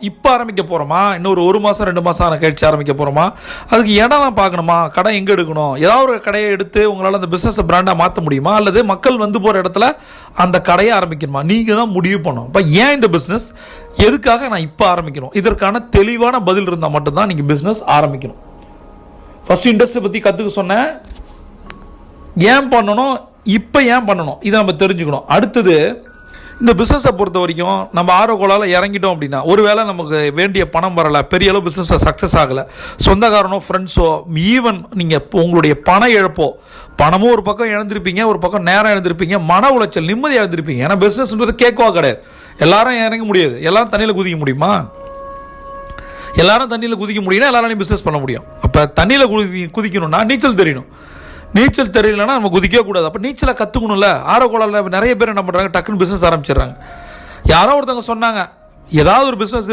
இப்போ ஆரம்பிக்க போகிறோமா, இன்னொரு 1 மாதம் 2 மாதம் கழிச்சு ஆரம்பிக்க போகிறோமா, அதுக்கு இடம்லாம் பார்க்கணுமா, கடை எங்கே எடுக்கணும், ஏதாவது ஒரு கடையை எடுத்து உங்களால் அந்த பிஸ்னஸை பிராண்டாக மாற்ற முடியுமா, அல்லது மக்கள் வந்து போகிற இடத்துல அந்த கடையை ஆரம்பிக்கணுமா, நீங்கள் தான் முடிவு பண்ணணும். இப்போ ஏன் இந்த பிஸ்னஸ், எதுக்காக நான் இப்போ ஆரம்பிக்கணும், இதற்கான தெளிவான பதில் இருந்தால் மட்டும்தான் நீங்கள் பிஸ்னஸ் ஆரம்பிக்கணும். ஃபஸ்ட்டு இண்டஸ்ட்ரி பற்றி கற்றுக்க சொன்னேன், ஏன் பண்ணணும், இப்போ ஏன் பண்ணணும், இதை நம்ம தெரிஞ்சுக்கணும். அடுத்தது, இந்த பிஸ்னஸை பொறுத்த வரைக்கும் நம்ம ஆரோக்கோளால் இறங்கிட்டோம் அப்படின்னா, ஒருவேளை நமக்கு வேண்டிய பணம் வரலை, பெரிய அளவு பிஸ்னஸை சக்ஸஸ் ஆகலை, சொந்தக்காரனோ ஃப்ரெண்ட்ஸோ, ஈவன் நீங்கள் உங்களுடைய பண இழப்போ, பணமும் ஒரு பக்கம் இழந்திருப்பீங்க, ஒரு பக்கம் நேரம் இழந்திருப்பீங்க, மன உளைச்சல், நிம்மதி இழந்திருப்பீங்க. ஏன்னா பிஸ்னஸ்ன்றது கேட்கவா கிடையாது, எல்லாரும் இறங்க முடியாது, எல்லாரும் தண்ணியில் குதிக்க முடியுமா, எல்லாரும் தண்ணியில் குதிக்க முடியும்னா எல்லாராலையும் பிஸ்னஸ் பண்ண முடியும். அப்போ தண்ணியில் குதிக்கணும்னா நீச்சல் தெரியணும், நீச்சல் தெரியலன்னா நம்ம குதிக்கவே கூடாது. அப்போ நீச்சலை கற்றுக்கணும்ல. ஆரோக்கோளால் நிறைய பேர் என்ன பண்ணுறாங்க, டக்குன்னு பிஸ்னஸ் ஆரம்பிச்சிடுறாங்க. யாரோ ஒருத்தவங்க சொன்னாங்க, ஏதாவது ஒரு பிஸ்னஸ்